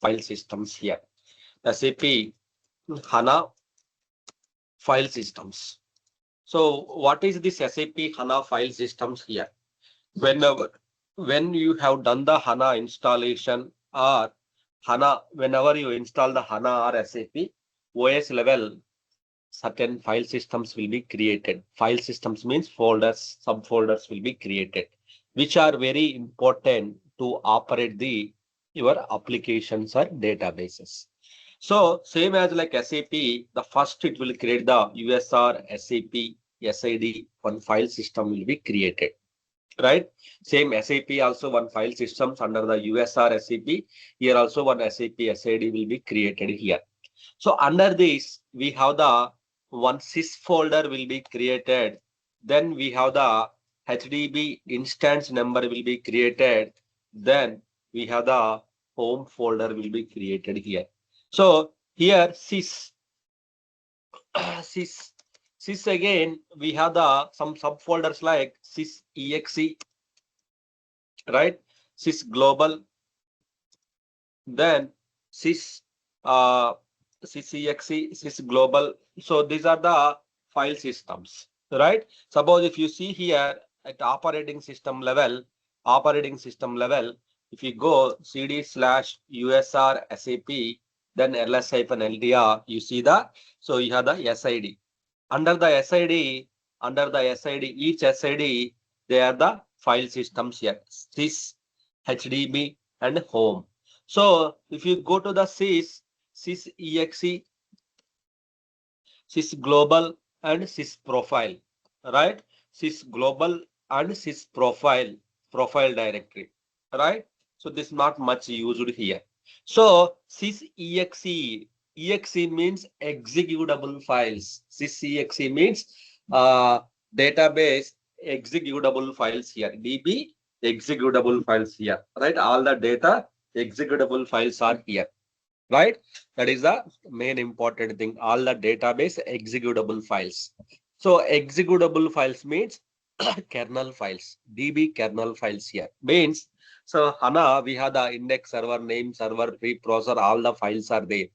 file systems here. SAP HANA file systems. So what is this SAP HANA file systems here? When you have done the HANA installation or HANA, whenever you install the HANA or SAP OS level, certain file systems will be created. File systems means folders, subfolders will be created, which are very important to operate the your applications or databases. So same as like SAP, the first it will create the USR, SAP, SID, one file system will be created, right? Same SAP also one file systems under the USR SAP. Here also one SAP SID will be created here. So under this, we have the one sys folder will be created. Then we have the HDB instance number will be created. Then we have the home folder will be created here. So here sys, sys, sys again, we have the some subfolders like sys exe, right? Sys global, then sys uh, CCXE, sys global. So these are the file systems, right? Suppose if you see here at operating system level, if you go cd/usr SAP, then ls-ldr, you see the, so you have the SID. Under the SID, each SID, they are the file systems here, sys, HDB, and home. So if you go to the sys exe, sys global, and sys profile, right? Sys global and sys profile directory, right? So this is not much used here. So sys exe means executable files. Sys exe means database executable files here. DB executable files here, right? All the data executable files are here, right? That is the main important thing. All the database executable files. So executable files means kernel files, DB kernel files here means. So HANA, we have the index server, name server, preprocessor, all the files are there.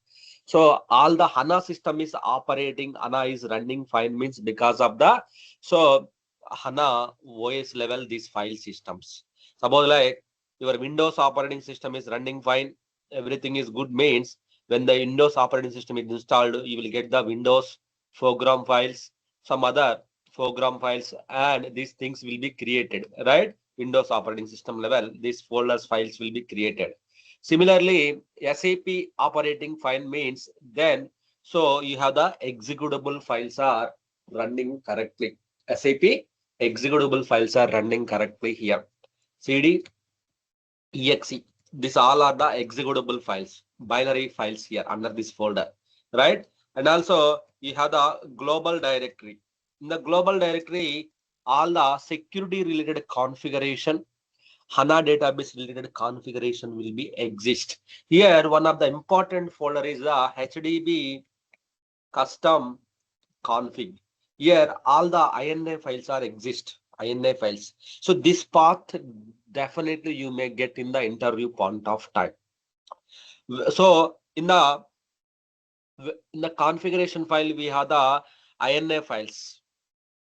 So all the HANA system is operating, HANA is running fine means because of the, so HANA OS level, these file systems. Suppose like your Windows operating system is running fine, everything is good means when the Windows operating system is installed, you will get the Windows program files, some other program files, and these things will be created, right? Windows operating system level, these folders files will be created. Similarly, SAP operating file means then, so you have the executable files are running correctly. SAP executable files are running correctly here. CD, exe, these all are the executable files, binary files here under this folder, right? And also you have the global directory. In the global directory, all the security related configuration, HANA database related configuration will be exist. Here, one of the important folder is the HDB custom config. Here, all the INA files are exist, INA files. So this path definitely you may get in the interview point of time. So in the configuration file, we have the INA files.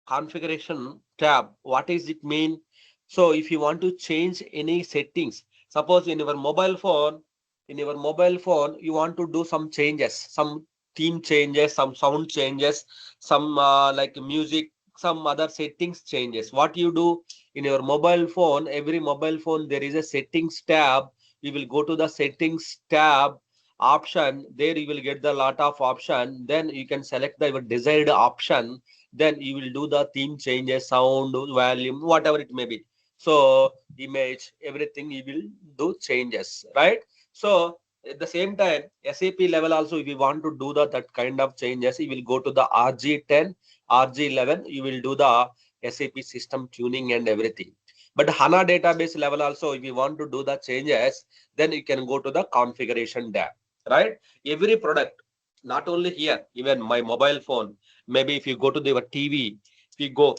Configuration tab, what is it mean? So if you want to change any settings, suppose in your mobile phone, you want to do some changes, some theme changes, some sound changes, some like music, some other settings changes. What you do in your mobile phone, every mobile phone there is a settings tab. You will go to the settings tab option. There you will get the lot of option. Then you can select the your desired option. Then you will do the theme changes, sound, volume, whatever it may be. So image, everything you will do changes, right? So at the same time, SAP level also, if you want to do that kind of changes, you will go to the RG10, RG11, you will do the SAP system tuning and everything. But HANA database level also, if you want to do the changes, then you can go to the configuration tab, right? Every product, not only here, even my mobile phone, maybe if you go to the TV, if you go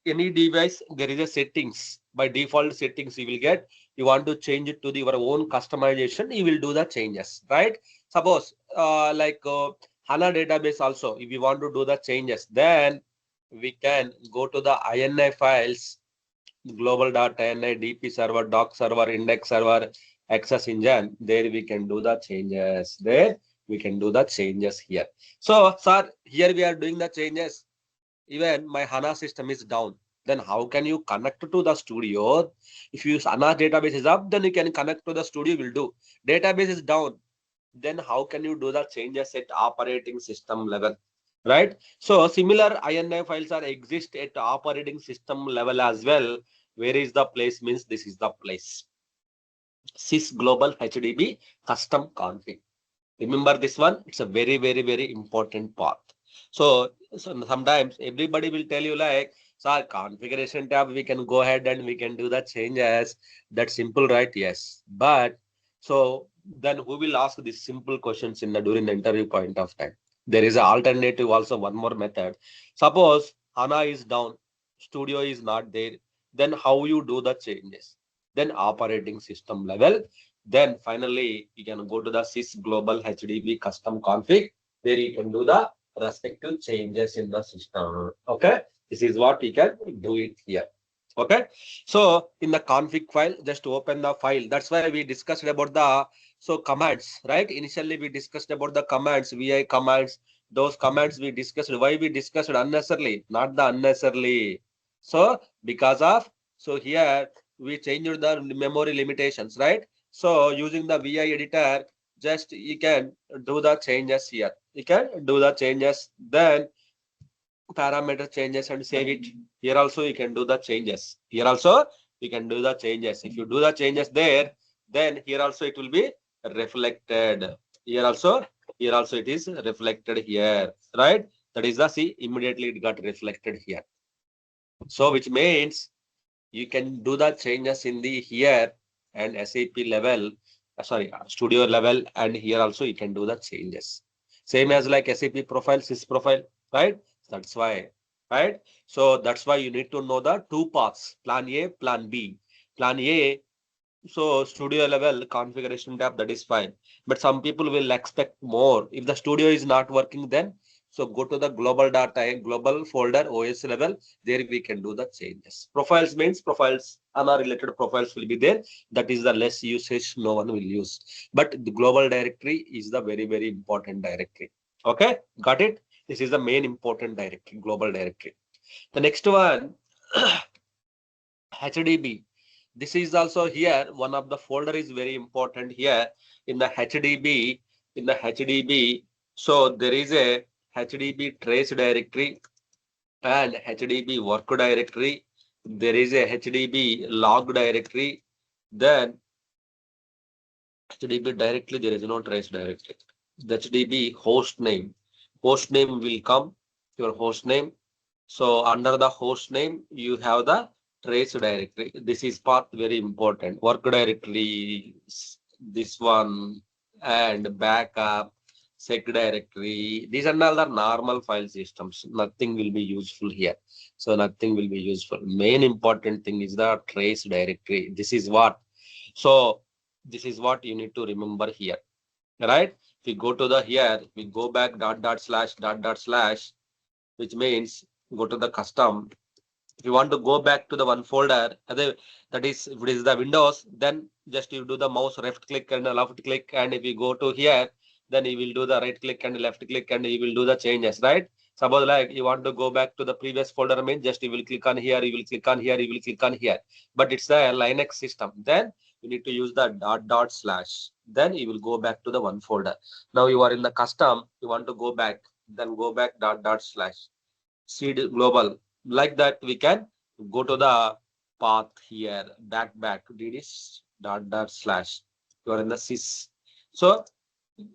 any device, there is a settings. By default settings, you will get you want to change it to your own customization, you will do the changes, right? Suppose HANA database also, if you want to do the changes, then we can go to the INI files, global.ini, DP server, doc server, index server, access engine. There we can do the changes. There we can do the changes here. So, sir, here we are doing the changes. Even my HANA system is down. Then how can you connect to the studio? If you HANA database is up, then you can connect to the studio. Will do. Database is down. Then how can you do the changes at operating system level? Right? So similar INI files are exist at operating system level as well. Where is the place means this is the place. Sys global HDB custom config. Remember this one, it's a very, very, very important part. So sometimes everybody will tell you like, sir, configuration tab, we can go ahead and we can do the changes. That's simple, right? Yes. But so then who will ask these simple questions in the during the interview point of time? There is an alternative also, one more method. Suppose HANA is down, studio is not there, then how you do the changes? Then operating system level. Then finally, you can go to the sys global HDB custom config. There you can do the respective changes in the system. Okay. This is what you can do it here. Okay. So in the config file, just open the file. That's why we discussed about the commands, right? Initially, we discussed about the commands, VI commands. Those commands we discussed. Why we discussed unnecessarily, not the unnecessarily. So because of here we changed the memory limitations, right? So using the VI editor, just you can do the changes here. You can do the changes, then parameter changes and save it. Here also you can do the changes. Here also you can do the changes. If you do the changes there, then here also it will be reflected. Here also it is reflected here, right? That is the see, immediately it got reflected here. So which means you can do the changes in the here and SAP level, studio level, and here also you can do the changes. Same as like SAP profile, sys profile, right? That's why, right? So that's why you need to know the two paths, plan A, plan B. Plan A, so studio level configuration tab, that is fine. But some people will expect more. If the studio is not working, then so go to the global data, global folder, OS level. There we can do the changes. Profiles means profiles, HANA related profiles will be there. That is the less usage, no one will use. But the global directory is the very, very important directory. Okay, got it? This is the main important directory, global directory. The next one, HDB. This is also here. One of the folder is very important here in the HDB. In the HDB, so there is a HDB trace directory and HDB work directory. There is a HDB log directory. Then HDB directly, there is no trace directory. The HDB host name. Host name will come, your host name. So under the host name, you have the trace directory. This is part very important. Work directory, this one, and backup, sec directory. These are all the normal file systems. Nothing will be useful here. So nothing will be useful. Main important thing is the trace directory. This is what. So this is what you need to remember here, right? If we go to the here, we go back dot slash, which means go to the custom. If you want to go back to the one folder, that is, if it is the Windows, then just you do the mouse right click and left click. And if you go to here, then you will do the right click and left click and you will do the changes, right? Suppose like you want to go back to the previous folder, means just you will click on here, you will click on here, you will click on here. But it's a Linux system. Then you need to use the dot slash. Then you will go back to the one folder. Now you are in the custom, you want to go back, then go back dot slash. CD global. Like that, we can go to the path here, back, ddis dot slash. You are in the sys. So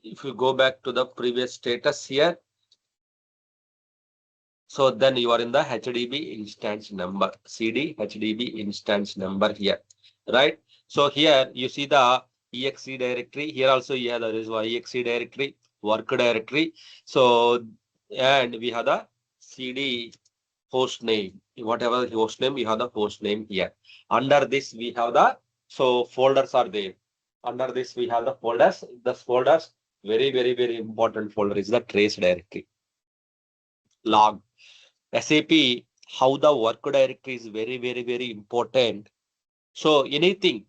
if you go back to the previous status here, so then you are in the HDB instance number, CD HDB instance number here, right? So here you see the exe directory. Here also there is one exe directory, work directory. So and we have the CD host name. Whatever host name, you have the host name here. Under this, we have the So folders are there. Under this, we have the folders. The folders, very important folder is the trace directory. Log. SAP, how the work directory is very important. So anything,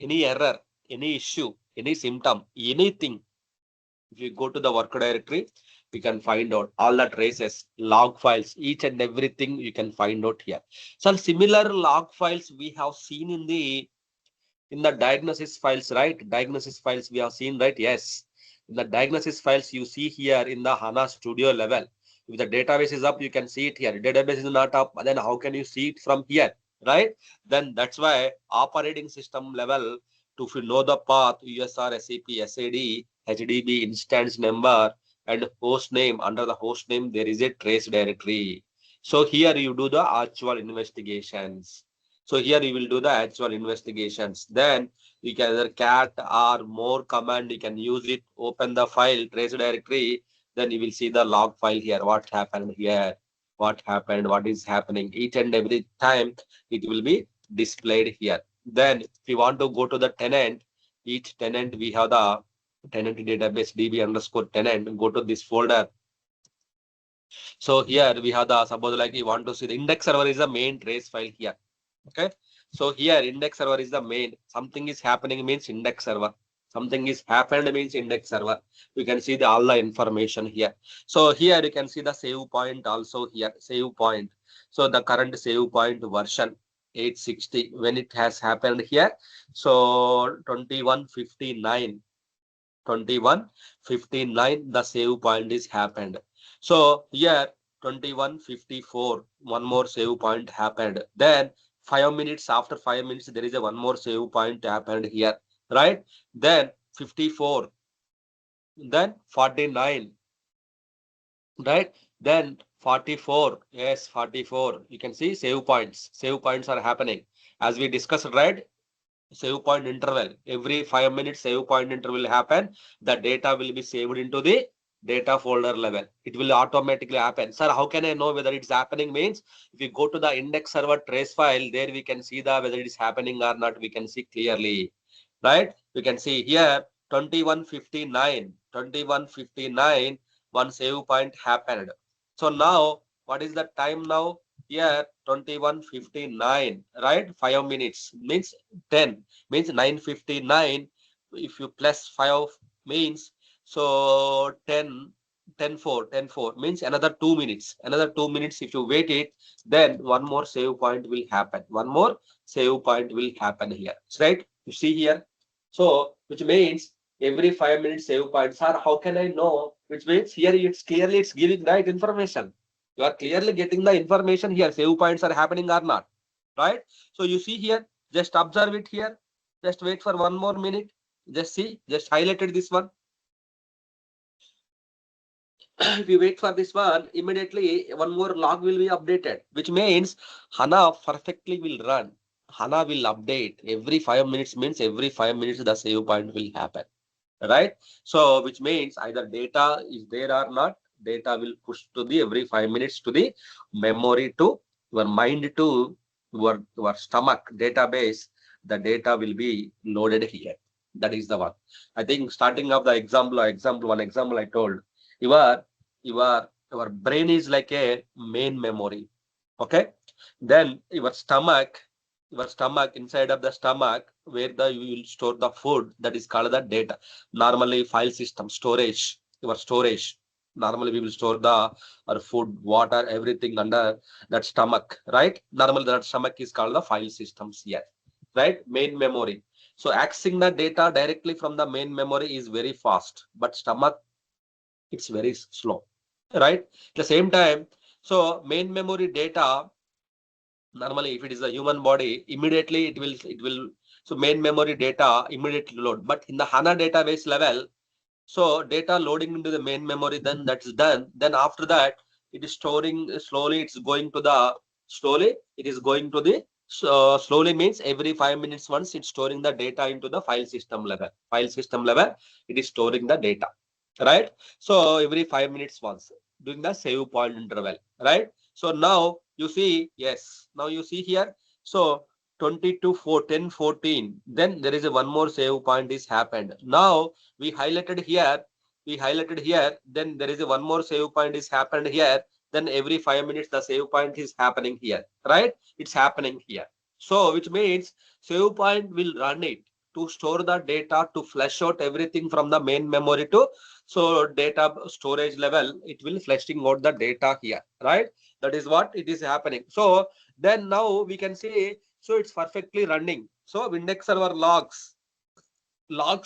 any error, any issue, any symptom, anything, if you go to the work directory, we can find out all the traces, log files, each and everything you can find out here. So similar log files we have seen in the diagnosis files, right? Diagnosis files we have seen, right? Yes. In the diagnosis files, you see here in the HANA Studio level. If the database is up, you can see it here. Database is not up, then how can you see it from here, right? Then that's why operating system level, to if you know the path, USR, SAP, SAD, HDB, instance number, and host name. Under the host name, there is a trace directory. So here you do the actual investigations. So here you will do the actual investigations. Then you can either cat or more command, you can use it, open the file, trace directory, then you will see the log file here, what happened here, what happened, what is happening. Each and every time it will be displayed here. Then if you want to go to the tenant, each tenant we have the tenant database db underscore tenant, go to this folder. So here we have the, suppose like you want to see the index server is the main trace file here. Okay. So here index server is the main. Something is happening means index server. Something is happened means index server. You can see all the information here. So here you can see the save point also here. Save point. So the current save point version 860 when it has happened here. So 2159. 2159 the save point is happened. So here 2154 one more save point happened. Then 5 minutes, after 5 minutes there is a one more save point happened here, right? Then 54, then 49, right? Then 44, yes, 44, you can see save points are happening as we discussed, right? Save point interval, every 5 minutes save point interval will happen. The data will be saved into the data folder level. It will automatically happen. Sir, how can I know whether it's happening? Means if you go to the index server trace file, there we can see the whether it is happening or not, we can see clearly, right? We can see here 2159 one save point happened. So now what is the time now? Here 2159, right? 5 minutes means 10 means 9:59. If you plus 5 means, so 10, 10:04 means another 2 minutes. Another 2 minutes. If you wait it, then one more save point will happen. One more save point will happen here, right? You see here. So which means every 5 minutes save points are, how can I know? Which means here it's clearly it's giving right information. You are clearly getting the information here. Save points are happening or not, right? So you see here, just observe it here. Just wait for 1 more minute. Just see, just highlighted this one. If you wait for this one, immediately one more log will be updated, which means HANA perfectly will run. HANA will update every 5 minutes means every 5 minutes the save point will happen, right? So which means either data is there or not, data will push to the every 5 minutes to the memory, to your mind, to your stomach database. The data will be loaded here. That is the one. I think starting of the example I told, your brain is like a main memory. Okay. Then your stomach, inside of the stomach where you will store the food, that is called the data. Normally file system storage, your storage. Normally we will store the our food, water, everything under that stomach, right? Normally that stomach is called the file systems here, right? Main memory. So accessing the data directly from the main memory is very fast, but stomach, it's very slow, right? At the same time, so main memory data, normally if it is a human body, immediately it will so main memory data immediately load. But in the HANA database level, so data loading into the main memory, then that's done. Then after that, it is storing slowly, it is going to the, so slowly means every 5 minutes once it's storing the data into the file system level. File system level, it is storing the data, right? So every 5 minutes once doing the save point interval, right? So now you see, yes, now you see here. So 20 to 4, 10, 14, then there is a one more save point is happened. Now we highlighted here, then there is a one more save point is happened here. Then every 5 minutes the save point is happening here, right? It's happening here. So which means save point will run it to store the data, to flush out everything from the main memory to so data storage level. It will flushing out the data here, right? That is what it is happening. So then now we can see, so it's perfectly running. So index server logs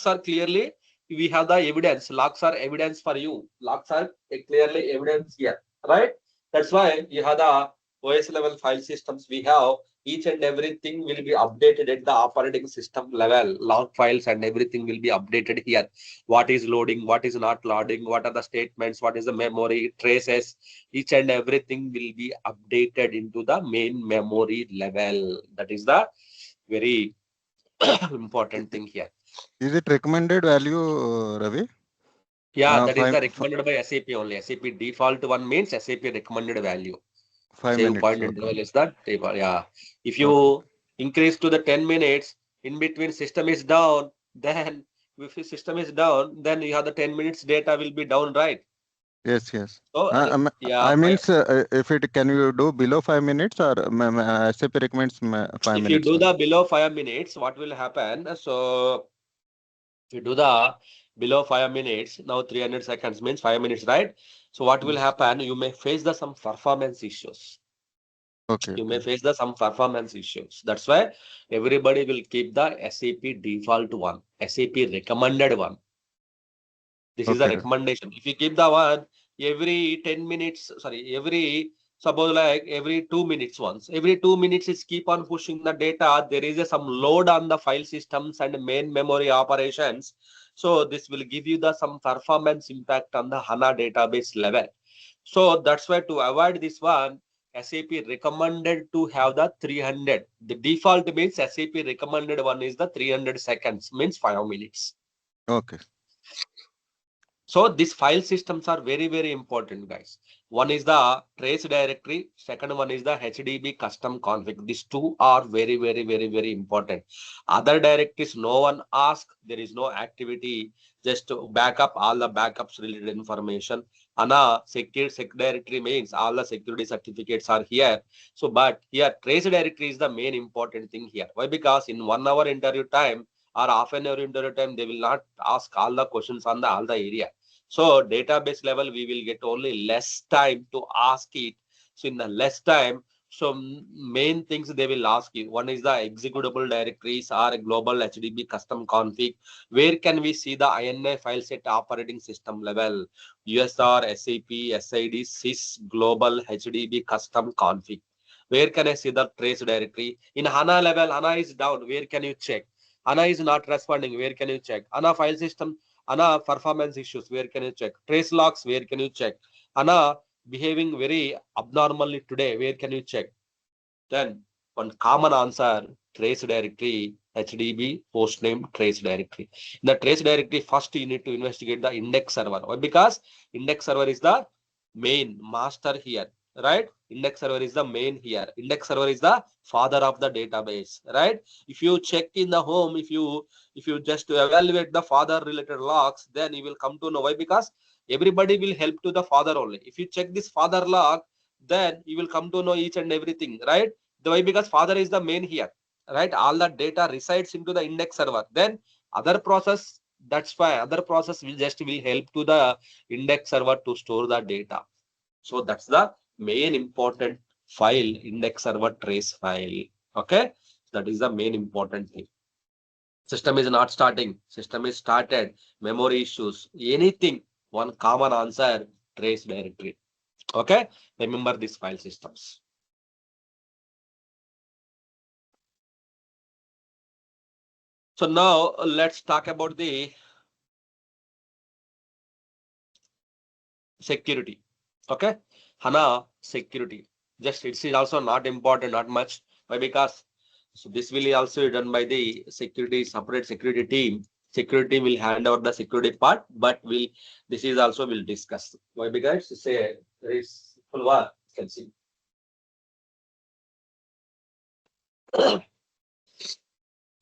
are clearly, we have the evidence. Logs are evidence for you. Logs are clearly evidence here, right? That's why you have the OS level file systems. We have each and everything will be updated at the operating system level. Log files and everything will be updated here. What is loading, what is not loading, what are the statements, what is the memory traces. Each and everything will be updated into the main memory level. That is the very important thing here. Is it recommended value, Ravi? Yeah, that is Five, the recommended by SAP only. SAP default one means SAP recommended value. five Save minutes. point Okay. interval is that default. Yeah. If Okay. you increase to the 10 minutes, in between system is down, then if the system is down, then you have the 10 minutes data will be down, right? Yes. Yes. So yeah, I means if it can you do below 5 minutes or SAP recommends five if you minutes do the only. below 5 minutes, what will happen? So if you do the below 5 minutes, now 300 seconds means 5 minutes, right? So what will Yes. happen? You may face the some performance issues. Okay. You may Okay. face the some performance issues. That's why everybody will keep the SAP default one, SAP recommended one. This is the Okay. recommendation. If you keep the one every 10 minutes, sorry, every suppose like every 2 minutes once, every 2 minutes is keep on pushing the data. There is some load on the file systems and main memory operations. So this will give you the some performance impact on the HANA database level. So that's why to avoid this one, SAP recommended to have the 300. The default means SAP recommended one is the 300 seconds, means 5 minutes. Okay. So these file systems are very, very important, guys. One is the trace directory. Second one is the HDB custom config. These two are very, very, very, very important. Other directories, no one ask. There is no activity. Just to backup all the backups related information. HANA secure sec directory means all the security certificates are here. So, but here trace directory is the main important thing here. Why? Because in 1 hour interview time or half an hour interview time, they will not ask all the questions on the all the area. So database level, we will get only less time to ask it. So in the less time, so main things they will ask you. One is the executable directories or global HDB custom config. Where can we see the INI file set operating system level? USR, SAP, SID, sys, global HDB custom config. Where can I see the trace directory? In HANA level, HANA is down. Where can you check? HANA is not responding. Where can you check? HANA file system, HANA performance issues, where can you check? Trace logs, where can you check? HANA behaving very abnormally today, where can you check? Then one common answer, trace directory, HDB, hostname, trace directory. In the trace directory, first you need to investigate the index server. Why? Because index server is the main master here, right? Index server is the main here. Index server is the father of the database, right? If you check in the home, if you just evaluate the father related logs, then you will come to know why. Because everybody will help to the father only. If you check this father log, then you will come to know each and everything, right? The way, because father is the main here, right? All the data resides into the index server. Then other process, that's why other process will help to the index server to store the data. So that's the main important file, index server trace file. Okay, that is the main important thing. System is not starting, system is started, memory issues, anything, one common answer, trace directory. Okay, remember these file systems. So now let's talk about the security. Okay, HANA security. Just it is also not important, not much. Why? Because so this will also be done by the security, separate security team. Security will hand over the security part, but will this is also will discuss. Why? Because say there is full war, you can see.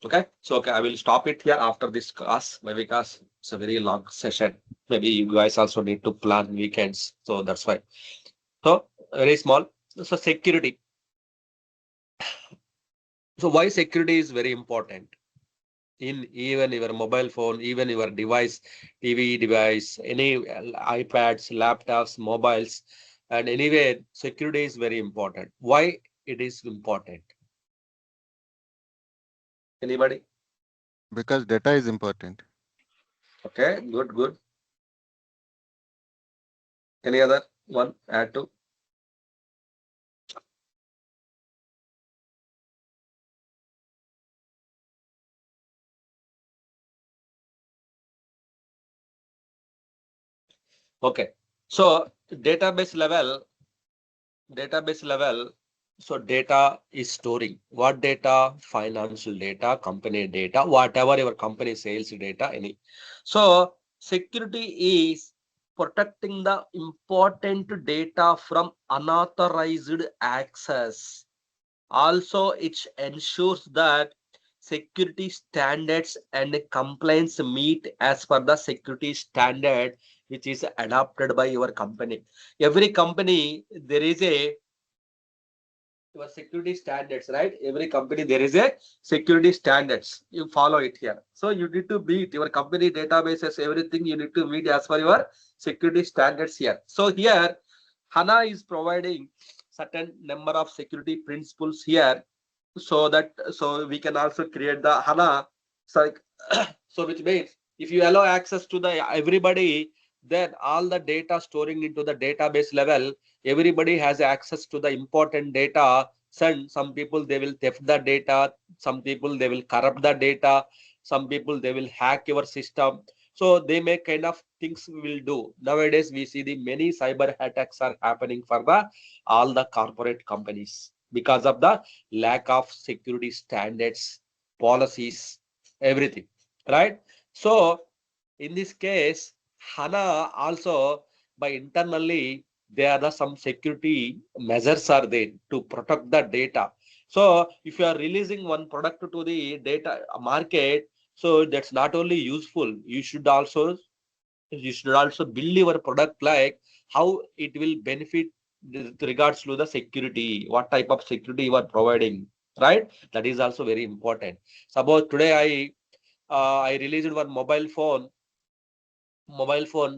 Okay, so okay, I will stop it here after this class, maybe because it's a very long session. Maybe you guys also need to plan weekends, so that's why. So very small. So security. So why security is very important in even your mobile phone, even your device, TV device, any iPads, laptops, mobiles, and anyway, security is very important. Why it is important? Anybody? Because data is important. Okay, good, good. Any other one add to? Okay. So database level. So data is storing what data, financial data, company data, whatever your company sales data, any. So security is protecting the important data from unauthorized access. Also, it ensures that security standards and compliance meet as per the security standard which is adopted by your company. Every company, there is a your security standards, right? Every company, there is a security standards. You follow it here. So you need to meet your company databases, everything you need to meet as per your security standards here. So here, HANA is providing certain number of security principles here so that so we can also create the HANA. So, so which means if you allow access to the everybody, then all the data storing into the database level, everybody has access to the important data. Some people they will theft the data, some people they will corrupt the data, some people they will hack your system. So they may kind of things we will do. Nowadays we see the many cyber attacks are happening for the all the corporate companies because of the lack of security standards, policies, everything, right? So in this case, HANA also by internally there are some security measures are there to protect the data. So if you are releasing one product to the data market, so that's not only useful, you should also build your product like how it will benefit with regards to the security, what type of security you are providing, right? That is also very important. Suppose today I released one mobile phone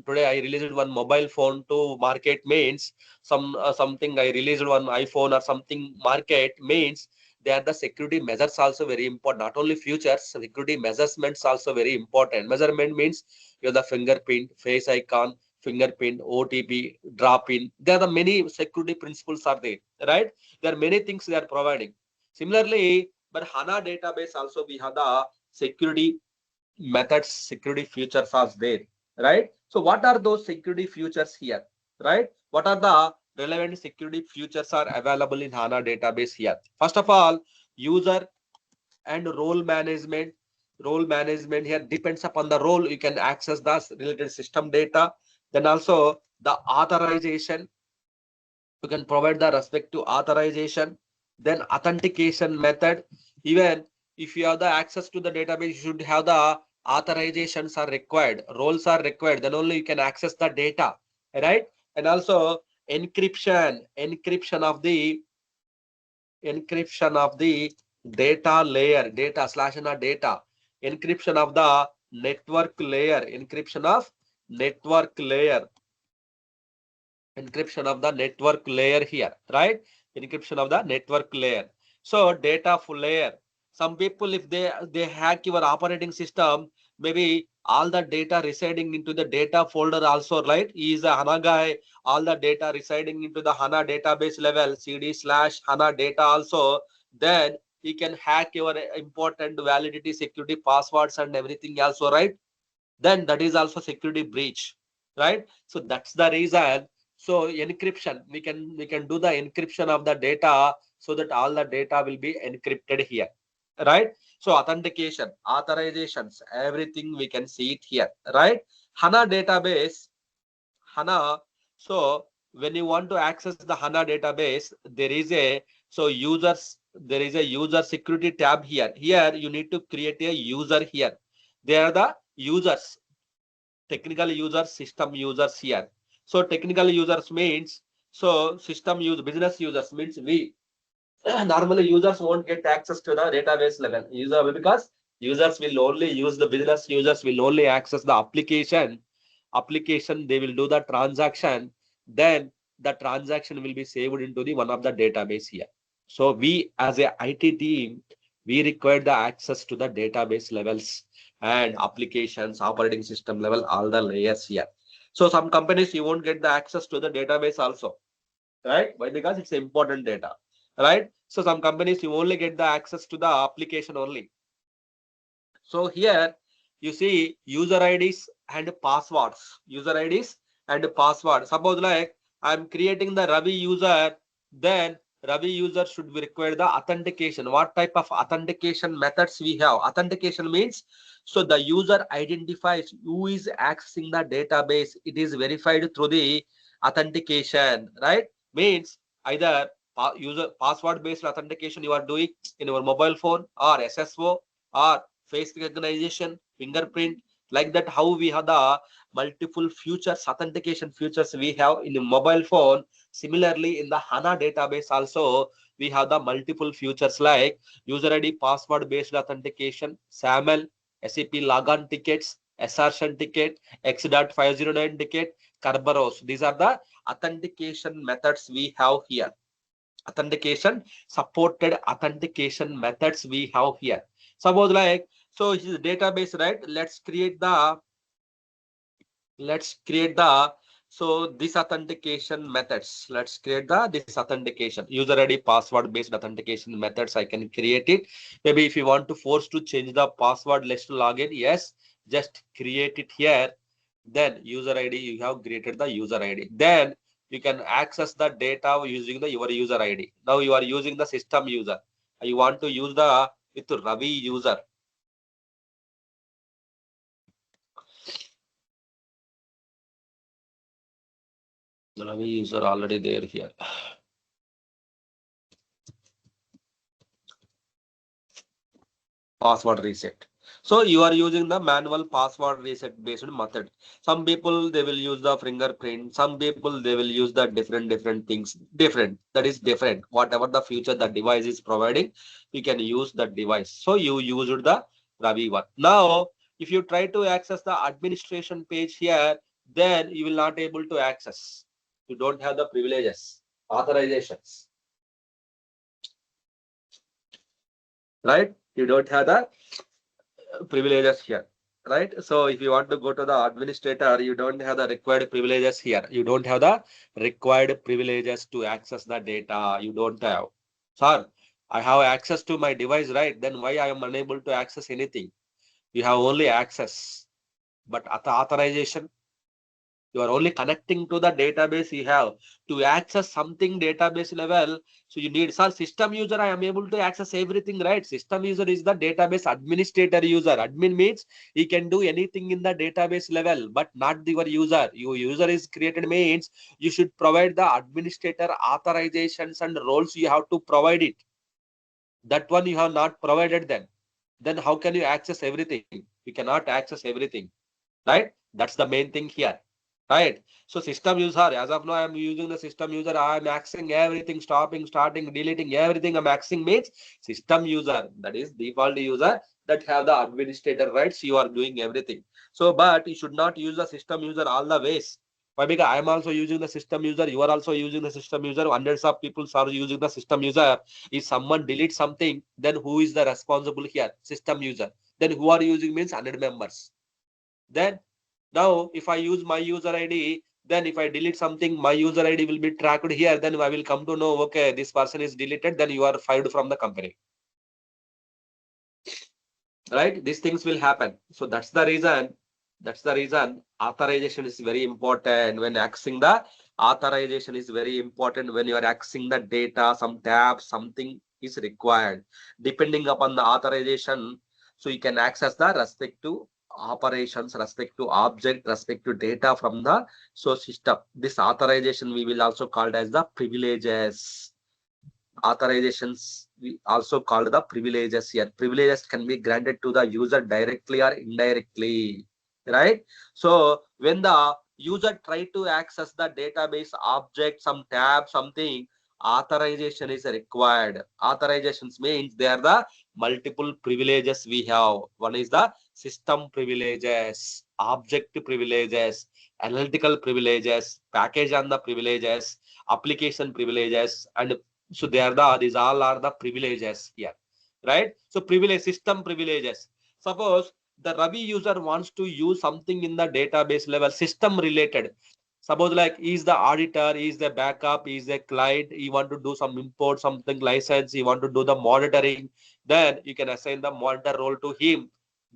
today. I released one mobile phone to market means something. I released one iPhone or something market means there the security measures also very important. Not only futures, security measurements also very important. Measurement means you have the fingerprint, face icon, fingerprint, OTP, drop in. There are the many security principles are there, right? There are many things they are providing. Similarly, but HANA database also we have the security methods, security features are there, right? So what are those security features here, right? What are the relevant security features are available in HANA database here? First of all, user and role management. Role management here depends upon the role. You can access the related system data. Then also the authorization. You can provide the respective authorization. Then authentication method. Even if you have the access to the database, you should have the authorizations are required, roles are required, then only you can access the data, right? And also encryption of the data layer, data slash and data, encryption of the network layer, encryption of the network layer here, right? Encryption of the network layer. So data full layer. Some people, if they hack your operating system, maybe all the data residing into the data folder also, right? He is a HANA guy. All the data residing into the HANA database level, CD slash HANA data also. Then he can hack your important validity, security passwords and everything also, right? Then that is also security breach, right? So that's the reason. So encryption, we can do the encryption of the data so that all the data will be encrypted here, right? So authentication, authorizations, everything we can see it here, right? HANA database, HANA. So when you want to access the HANA database, there is a so users there is a user security tab here. Here you need to create a user here. They are the users, technical users, system users here. So technical users means, so system use, business users means we. Normally users won't get access to the database level user, because users will only use, the business users will only access the application. They will do the transaction, then the transaction will be saved into the one of the database here. So we as a IT team, we require the access to the database levels and applications, operating system level, all the layers here. So some companies you won't get the access to the database also, right? Why? Because it's important data, right? So some companies you only get the access to the application only. So here you see user IDs and passwords, user IDs and password. Suppose like I'm creating the Ravi user, then Ravi user should be required the authentication. What type of authentication methods we have? Authentication means, so the user identifies who is accessing the database. It is verified through the authentication, right? Means either user password based authentication you are doing in your mobile phone, or SSO, or face recognition, fingerprint, like that. How we have the multiple features, authentication features we have in a mobile phone. Similarly, in the HANA database also, we have the multiple features like user ID, password based authentication, SAML, SAP logon tickets, assertion ticket, X.509 ticket, Kerberos. These are the authentication methods we have here. Authentication, supported authentication methods we have here. Suppose like, so this is database, right? Let's create the so this authentication methods. Let's create the this authentication user ID, password based authentication methods. I can create it. Maybe if you want to force to change the password, let's login. Yes, just create it here. Then user ID, you have created the user ID. Then you can access the data using the your user ID. Now you are using the system user. You want to use the with Ravi user. Ravi user already there here. Password reset. So you are using the manual password reset based method. Some people they will use the fingerprint. Some people they will use the different things. Different. That is different. Whatever the feature the device is providing, you can use that device. So you used the Ravi one. Now, if you try to access the administration page here, then you will not able to access. You don't have the privileges, authorizations, right? You don't have the privileges here, right? So if you want to go to the administrator, you don't have the required privileges here. You don't have the required privileges to access the data. You don't have. Sir, I have access to my device, right? Then why I am unable to access anything? You have only access, but at the authorization, you are only connecting to the database you have to access something database level. So you need, sir, system user, I am able to access everything, right? System user is the database administrator user. Admin means he can do anything in the database level, but not your user. Your user is created means you should provide the administrator authorizations and roles. You have to provide it. That one you have not provided then how can you access everything? You cannot access everything, right? That's the main thing here, right? So system user, as of now, I'm using the system user. I'm accessing everything, stopping, starting, deleting everything. I'm accessing means system user. That is default user that have the administrator rights. You are doing everything. So, but you should not use the system user all the ways. Why? Because I am also using the system user. You are also using the system user. Hundreds of people are using the system user. If someone deletes something, then who is the responsible here? System user. Then who are using means 100 members. Then now, if I use my user ID, then if I delete something, my user ID will be tracked here. Then I will come to know, okay, this person is deleted. Then you are fired from the company, right? These things will happen. So that's the reason. That's the reason authorization is very important. When accessing the authorization is very important. When you are accessing the data, some tab, something is required. Depending upon the authorization, so you can access the respective operations, respect to object, respect to data from the source system. This authorization we will also called as the privileges. Authorizations we also called the privileges here. Privileges can be granted to the user directly or indirectly, right? So when the user try to access the database object, some tab, something, authorization is required. Authorizations means they are the multiple privileges we have. One is the system privileges, object privileges, analytical privileges, package on the privileges, application privileges, and so they are the these all are the privileges here, right? So privilege, system privileges. Suppose the Ravi user wants to use something in the database level, system related. Suppose like he's the auditor, he's the backup, he's the client, he want to do some import, something license, he want to do the monitoring, then you can assign the monitor role to him.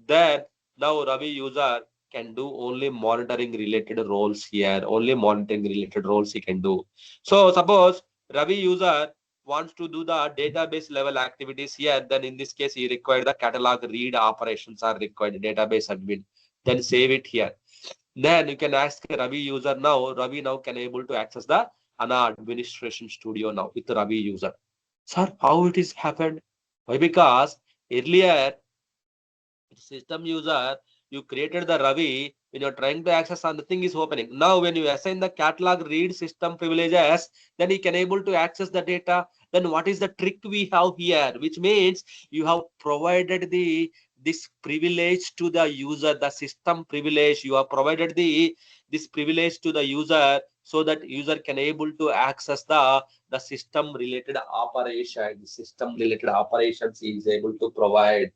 Then now Ravi user can do only monitoring related roles here, only monitoring related roles he can do. So suppose Ravi user wants to do the database level activities here, then in this case, he required the catalog read operations are required, database admin. Then save it here. Then you can ask Ravi user now. Ravi now can able to access the HANA administration studio now with Ravi user. Sir, how it is happened? Why? Because earlier system user, you created the Ravi when you're trying to access and the thing is opening. Now, when you assign the catalog read system privileges, then he can able to access the data. Then what is the trick we have here? Which means you have provided the this privilege to the user, the system privilege. You have provided the this privilege to the user so that user can able to access the system related operations. System related operations he is able to provide.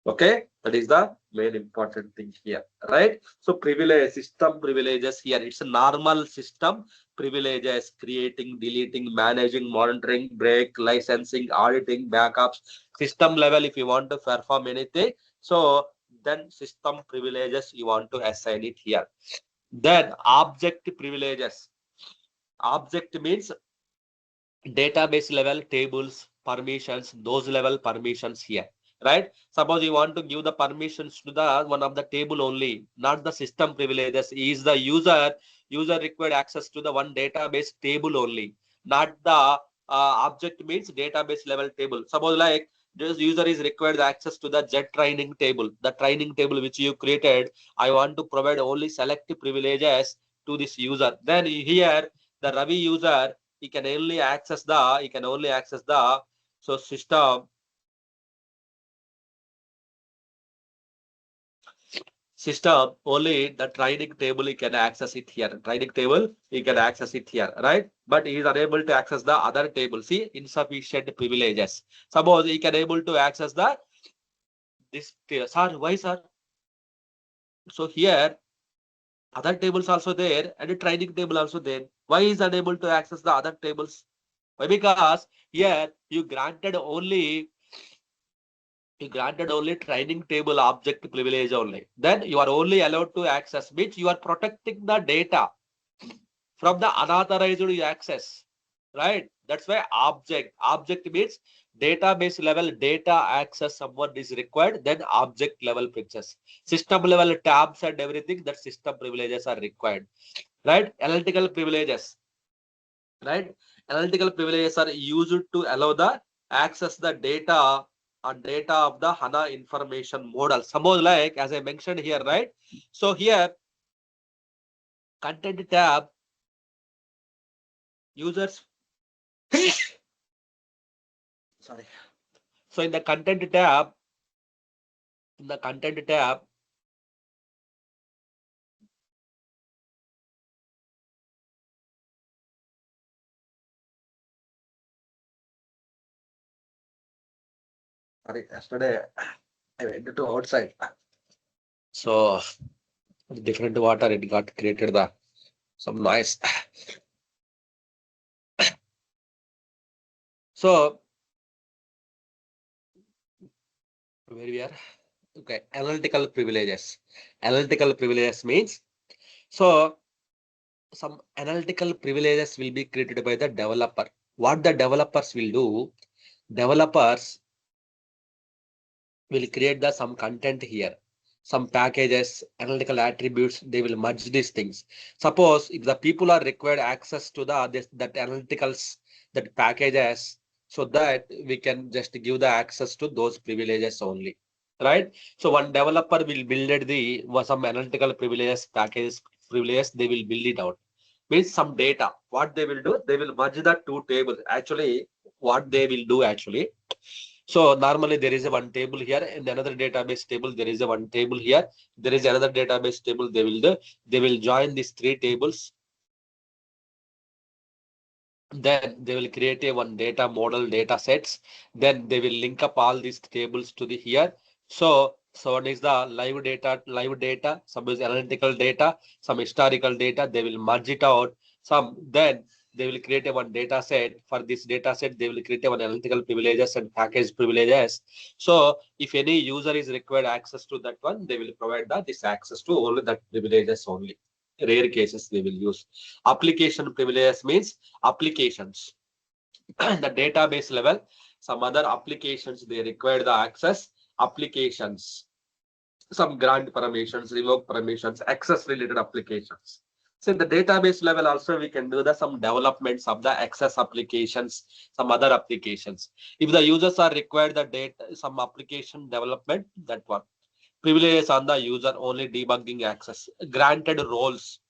Okay, that is the main important thing here, right? So privilege, system privileges here, it's a normal system privileges, creating, deleting, managing, monitoring, break, licensing, auditing, backups, system level if you want to perform anything. So then system privileges you want to assign it here. Then object privileges. Object means database level tables, permissions, those level permissions here, right? Suppose you want to give the permissions to the one of the table only, not the system privileges. Is the user required access to the one database table only, not the object means database level table. Suppose like this user is required access to the jet training table, the training table which you created. I want to provide only select privileges to this user. Then here the Ravi user he can only access the so system only the training table he can access it here. Training table he can access it here, right? But he is unable to access the other table. See, insufficient privileges. Suppose he can able to access the this sir, why sir? So here other tables also there and a training table also there. Why is unable to access the other tables? Why? Because here you granted only training table object privilege only. Then you are only allowed to access, which you are protecting the data from the unauthorized access, right? That's why object means database level data access someone is required, then object level pictures, system level tabs and everything, that system privileges are required, right? Analytical privileges, right? Analytical privileges are used to allow the access the data and data of the HANA information model. Suppose like as I mentioned here, right? So here content tab users sorry. So in the content tab, in the content tab, sorry, yesterday I went to outside. So different water it got created the some noise. So where we are? Okay, analytical privileges. Analytical privileges means so some analytical privileges will be created by the developer. What the developers will do, developers will create the some content here, some packages, analytical attributes, they will merge these things. Suppose if the people are required access to the that analyticals, that packages, so that we can just give the access to those privileges only, right? So one developer will build it the some analytical privileges package privileges, they will build it out. Means some data. What they will do, they will merge the two tables. Actually, what they will do actually. So normally there is a one table here and another database table. There is a one table here. There is another database table. They will do. They will join these three tables. Then they will create a one data model data sets. Then they will link up all these tables to the here. So one is the live data, some is analytical data, some historical data. They will merge it out. Some then they will create a one data set. For this data set, they will create a one analytical privileges and package privileges. So if any user is required access to that one, they will provide this access to only that privileges only. Rare cases they will use. Application privileges means applications. The database level, some other applications they require the access. Applications, some grant permissions, revoke permissions, access related applications. So in the database level also we can do the some developments of the access applications, some other applications. If the users are required the data, some application development, that one. Privileges on the user, only debugging access. Granted roles.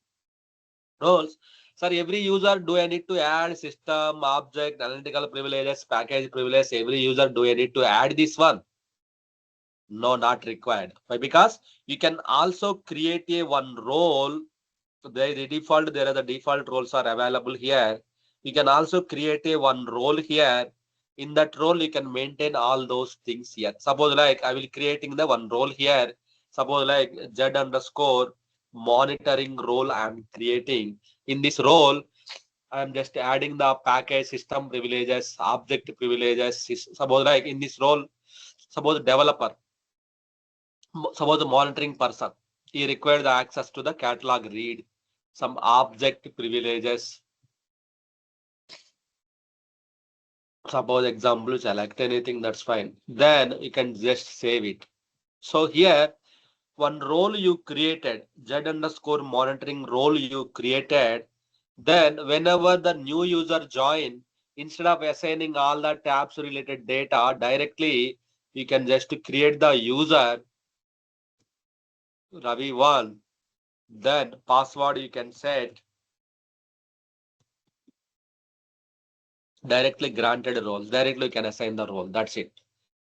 Sir, every user, do I need to add system, object, analytical privileges, package privileges? Every user, do I need to add this one? No, not required. Why? Because you can also create a one role. The default, there are the default roles are available here. You can also create a one role here. In that role, you can maintain all those things here. Suppose like I will creating the one role here. Suppose like Z underscore monitoring role I'm creating. In this role, I'm just adding the package system privileges, object privileges. Suppose like in this role, suppose developer, suppose the monitoring person, he required the access to the catalog read, some object privileges. Suppose example select anything, that's fine. Then you can just save it. So here one role you created, Z underscore monitoring role you created. Then whenever the new user join, instead of assigning all the tabs related data directly, you can just create the user Ravi1. Then password you can set directly granted roles. Directly you can assign the role. That's it.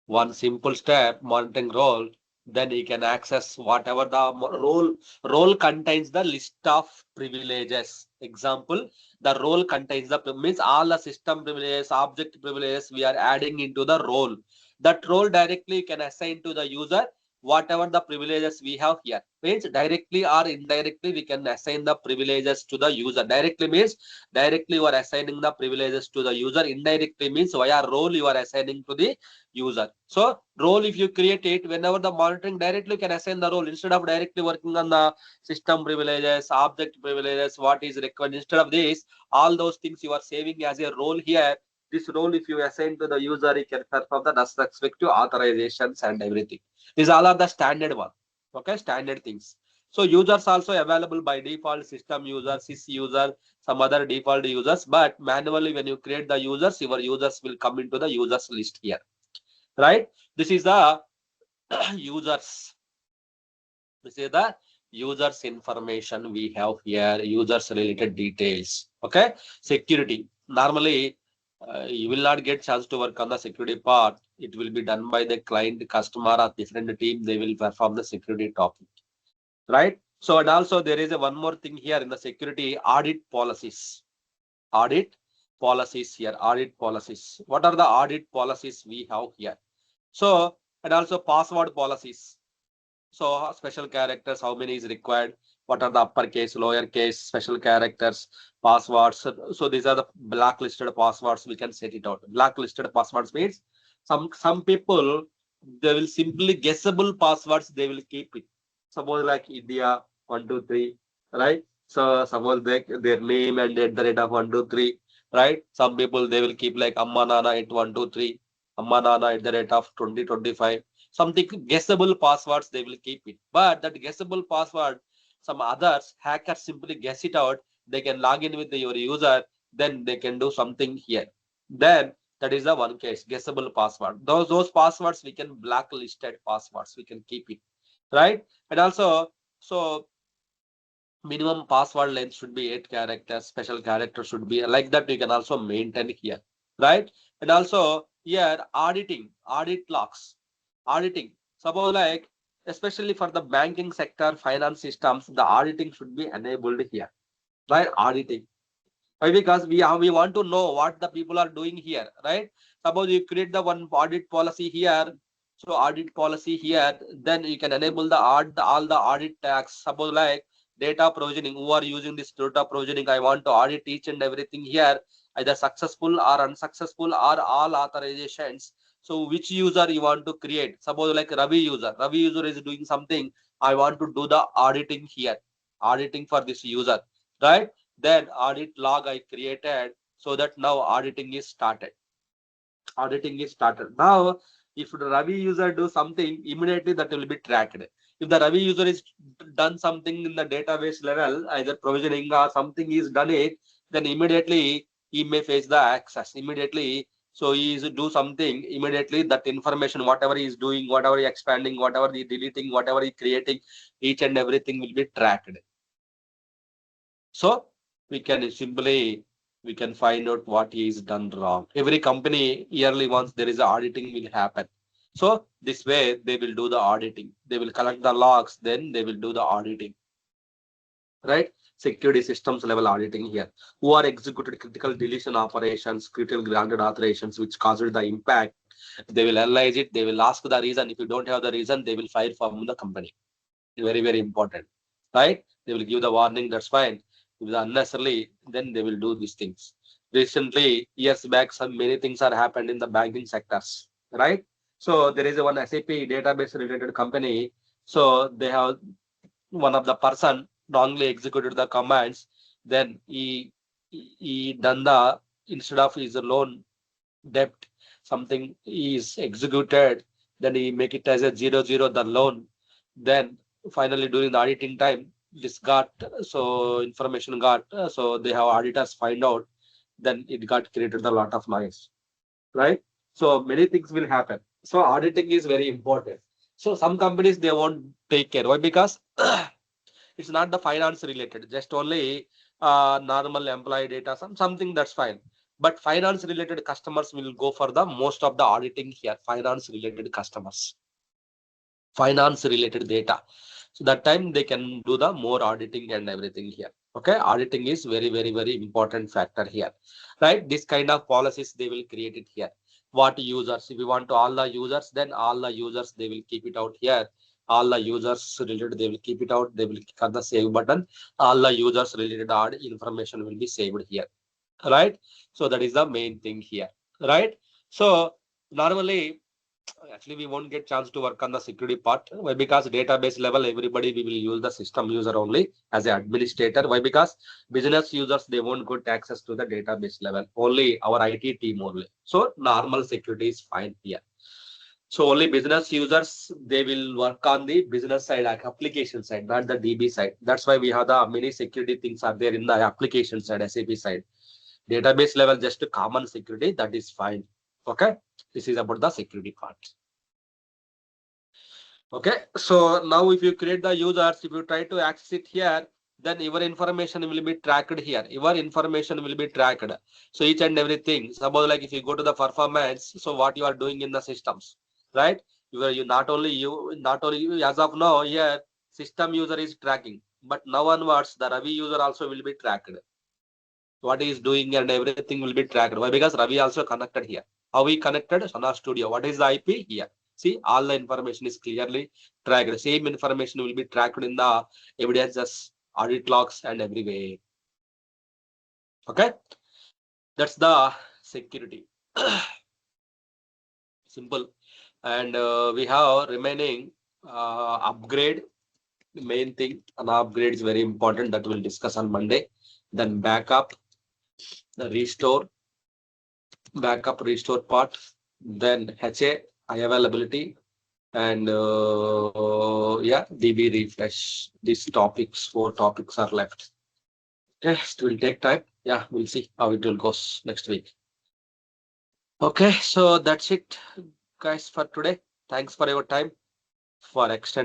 One simple step, monitoring role. Then you can access whatever the role contains the list of privileges. Example, the role contains the means all the system privileges, object privileges we are adding into the role. That role directly you can assign to the user whatever the privileges we have here. Means directly or indirectly we can assign the privileges to the user. Directly means directly you are assigning the privileges to the user. Indirectly means via role you are assigning to the user. So role, if you create it, whenever the monitoring directly can assign the role instead of directly working on the system privileges, object privileges, what is required. Instead of this, all those things you are saving as a role here. This role, if you assign to the user, you can perform the respective authorizations and everything. These all are the standard one. Okay, standard things. So users also available by default, system user, sys user, some other default users. But manually, when you create the users, your users will come into the users list here. Right? This is the users. This is the users information we have here, users related details. Okay, security. Normally, you will not get chance to work on the security part. It will be done by the client, customer, or different team. They will perform the security topic. Right? So, and also there is a one more thing here in the security audit policies. Audit policies here. Audit policies. What are the audit policies we have here? So, and also password policies. So special characters, how many is required? What are the uppercase, lowercase, special characters, passwords? So these are the blacklisted passwords. We can set it out. Blacklisted passwords means some people, they will simply guessable passwords. They will keep it. Suppose like India 123, right? So suppose their name and at the rate of 123, right? Some people they will keep like Amma Nana at 123, Amma Nana at the rate of 2025. Something guessable passwords they will keep it, but that guessable password, some others hackers simply guess it out. They can log in with your user, then they can do something here. Then That is the one case, guessable password. Those passwords we can blacklisted passwords, we can keep it, right? And also, so minimum password length should be 8 characters, special character should be like that. We can also maintain here, right? And also here audit logs, auditing. Suppose like, especially for the banking sector, finance systems, the auditing should be enabled here, right? Auditing. Why? Because we want to know what the people are doing here, right? Suppose you create the one audit policy here, so audit policy here, then you can enable the all the audit tags. Suppose like data provisioning, who are using this data provisioning, I want to audit each and everything here, either successful or unsuccessful or all authorizations. So which user you want to create? Suppose like Ravi user is doing something, I want to do the auditing here, auditing for this user, right? Then audit log I created, so that now auditing is started. Auditing is started. Now, if the Ravi user do something, immediately that will be tracked. If the Ravi user is done something in the database level, either provisioning or something is done it, then immediately he may face the access immediately. So he is do something immediately, that information, whatever he is doing, whatever he expanding, whatever he deleting, whatever he creating, each and everything will be tracked. So we can simply we can find out what is done wrong. Every company yearly once there is a auditing will happen. So this way they will do the auditing. They will collect the logs, then they will do the auditing. Right? Security systems level auditing here. Who are executed critical deletion operations, critical granted authorizations which caused the impact. They will analyze it. They will ask the reason. If you don't have the reason, they will fire from the company. Very, very important. Right? They will give the warning. That's fine. If it's unnecessarily, then they will do these things. Recently, years back, some many things are happened in the banking sectors, right? So there is one SAP database related company. So they have one of the person wrongly executed the commands. Then he done the, instead of his loan debt, something is executed. Then he make it as a 0 0 the loan. Then finally during the auditing time, this got, so information got, so they have auditors find out, then it got created a lot of noise, right? So many things will happen. So auditing is very important. So some companies they won't take care. Why? Because it's not the finance related, just only normal employee data, something that's fine. But finance related customers will go for the most of the auditing here. Finance related customers, finance related data. So that time they can do the more auditing and everything here. Okay, auditing is very, very, very important factor here, right? This kind of policies they will create it here. What users, if you want to all the users, then all the users they will keep it out here. All the users related they will keep it out. They will click on the save button. All the users related odd information will be saved here, right? So that is the main thing here, right? So normally, actually we won't get chance to work on the security part. Why? Because database level everybody we will use the system user only as an administrator. Why? Because business users they won't get access to the database level, only our IT team only. So normal security is fine here. So only business users they will work on the business side, like application side, not the DB side. That's why we have the many security things are there in the application side, SAP side. Database level just a common security, that is fine. Okay, this is about the security part. Okay, so now if you create the users, if you try to access it here, then your information will be tracked here. Your information will be tracked. So each and everything. Suppose like if you go to the performance, so what you are doing in the systems, right? You not only you as of now here, system user is tracking, but now onwards the Ravi user also will be tracked. What he is doing and everything will be tracked. Why? Because Ravi also connected here. How he connected? HANA Studio. What is the IP here? See, all the information is clearly tracked. Same information will be tracked in the evidences, audit logs, and everywhere. Okay, that's the security. Simple. And we have remaining upgrade. The main thing, an upgrade is very important. That we'll discuss on Monday. Then backup, the restore, backup restore part. Then HA, high availability, and yeah, DB refresh. These topics, 4 topics are left. Yes, it will take time. Yeah, we'll see how it will goes next week. Okay, so that's it, guys, for today. Thanks for your time for extending